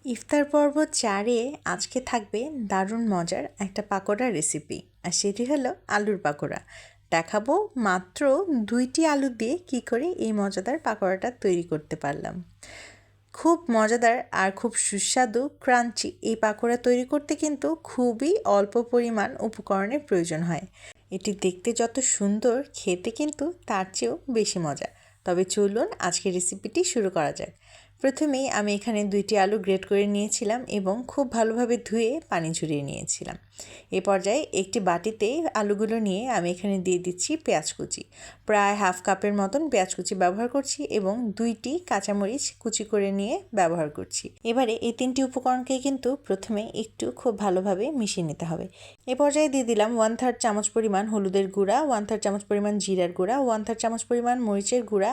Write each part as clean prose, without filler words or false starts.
ইফতার পর্ব 4-এ আজকে থাকবে দারুণ মজার একটা পাকোড়া রেসিপি, আর সেটি হলো আলুর পাকোড়া। দেখাবো মাত্র 2টি আলু দিয়ে কি করে এই মজাদার পাকোড়াটা তৈরি করতে পারলাম। খুব মজাদার আর খুব সুস্বাদু ক্রাঞ্চি এই পাকোড়া তৈরি করতে কিন্তু খুবই অল্প পরিমাণ উপকরণের প্রয়োজন হয়। এটি দেখতে যত সুন্দর, খেতে কিন্তু তার চেয়েও বেশি মজা। তবে চলুন আজকের রেসিপিটি শুরু করা যাক। প্রথমেই আমি এখানে 2টি আলু গ্রেট করে নিয়েছিলাম এবং খুব ভালোভাবে ধুয়ে পানি ঝরিয়ে নিয়েছিলাম। এ পর্যায়ে একটি বাটিতে আলুগুলো নিয়ে আমি এখানে দিয়ে দিচ্ছি পেঁয়াজ কুচি। প্রায় হাফ কাপের মতন পেঁয়াজ কুচি ব্যবহার করছি এবং 2টি কাঁচামরিচ কুচি করে নিয়ে ব্যবহার করছি। এবারে এই 3টি উপকরণকে কিন্তু প্রথমে একটু খুব ভালোভাবে মিশিয়ে নিতে হবে। এ পর্যায়ে দিয়ে দিলাম 1/3 চামচ পরিমাণ হলুদের গুঁড়া, 1/3 চামচ পরিমাণ জিরার গুঁড়া, 1/3 চামচ পরিমাণ মরিচের গুঁড়া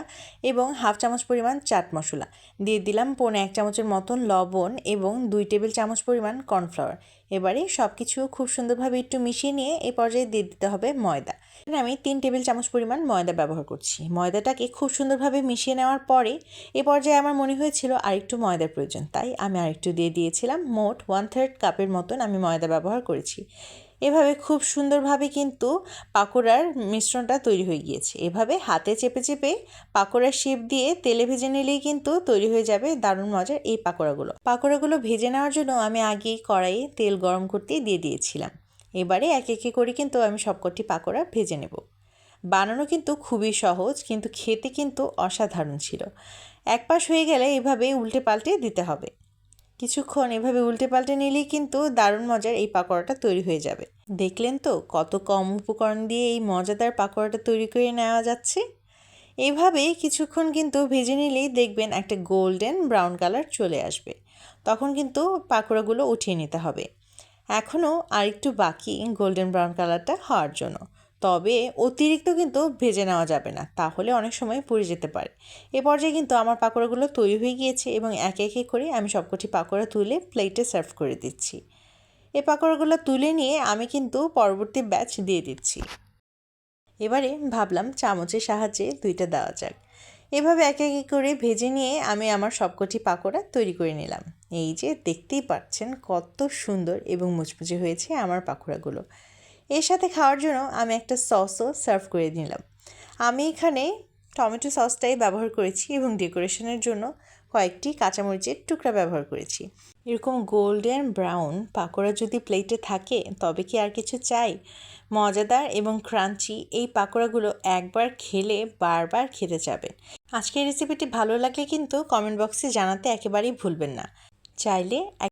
এবং হাফ চামচ পরিমাণ চাট মশলা। দিয়ে দিলাম 1 চামচের মতন লবণ এবং 2 টেবিল চামচ পরিমাণ কর্নফ্লাওয়ার। এবারে সব কিছু খুব সুন্দরভাবে একটু মিশিয়ে নিয়ে এ পর্যায়ে দিয়ে দিতে হবে ময়দা। আমি 3 টেবিল চামচ পরিমাণ ময়দা ব্যবহার করছি। ময়দাটাকে খুব সুন্দরভাবে মিশিয়ে নেওয়ার পরে এ পর্যায়ে আমার মনে হয়েছিল আরেকটু ময়দার প্রয়োজন, তাই আমি আরেকটু দিয়ে দিয়েছিলাম। মোট 1/3 কাপের মতন আমি ময়দা ব্যবহার করেছি। এভাবে খুব সুন্দরভাবে কিন্তু পাকোড়ার মিশ্রণটা তৈরি হয়ে গিয়েছে। এভাবে হাতে চেপে চেপে পাকোড়ার শেপ দিয়ে তেলে ভেজে নিলেই কিন্তু তৈরি হয়ে যাবে দারুণ মজার এই পাকোড়াগুলো ভেজে নেওয়ার জন্য আমি আগেই কড়াইয়ে তেল গরম করতে দিয়ে দিয়েছিলাম। এবারে এক একে করে কিন্তু আমি সবকটি পাকোড়া ভেজে নেব। বানানো কিন্তু খুবই সহজ, কিন্তু খেতে কিন্তু অসাধারণ ছিল। এক পাশ হয়ে গেলে এভাবে উল্টে পাল্টে দিতে হবে। কিছুক্ষণ এভাবে উল্টে পাল্টে নিলেই কিন্তু দারুণ মজার এই পাকোড়াটা তৈরি হয়ে যাবে। দেখলেন তো কত কম উপকরণ দিয়ে এই মজাদার পাকোড়াটা তৈরি করে নেওয়া যাচ্ছে। এইভাবে কিছুক্ষণ কিন্তু ভেজে নিলেই দেখবেন একটা গোল্ডেন ব্রাউন কালার চলে আসবে। তখন কিন্তু পাকোড়াগুলো উঠিয়ে নিতে হবে। এখনও আরেকটু বাকি গোল্ডেন ব্রাউন কালারটা হওয়ার জন্য, তবে অতিরিক্ত কিন্তু ভেজে নেওয়া যাবে না, তাহলে অনেক সময় পুড়ে যেতে পারে। এ পর্যায়ে কিন্তু আমার পাকোড়াগুলো তৈরি হয়ে গিয়েছে এবং একে একে করে আমি সবকটি পাকোড়া তুলে প্লেটে সার্ভ করে দিচ্ছি। এই পাকোড়াগুলো তুলে নিয়ে আমি কিন্তু পরবর্তী ব্যাচ দিয়ে দিচ্ছি। এবারে ভাবলাম চামচের সাহায্যে 2টা দেওয়া যাক। এভাবে একে একে করে ভেজে নিয়ে আমি আমার সবকটি পাকোড়া তৈরি করে নিলাম। এই যে দেখতেই পাচ্ছেন কত সুন্দর এবং মুচমুচে হয়েছে আমার পাকোড়াগুলো। এর সাথে খাওয়ার জন্য আমি একটা সসও সার্ভ করে নিলাম। আমি এখানে টমেটো সসটাই ব্যবহার করেছি এবং ডেকোরেশনের জন্য কয়েকটি কাঁচামরিচের টুকরা ব্যবহার করেছি। এরকম গোল্ডেন ব্রাউন পাকোড়া যদি প্লেটে থাকে তবে কি আর কিছু চাই? মজাদার এবং ক্রাঞ্চি এই পাকোড়াগুলো একবার খেলে বারবার খেতে যাবেন। আজকের রেসিপিটি ভালো লাগলে কিন্তু কমেন্ট বক্সে জানাতে একেবারেই ভুলবেন না। চাইলে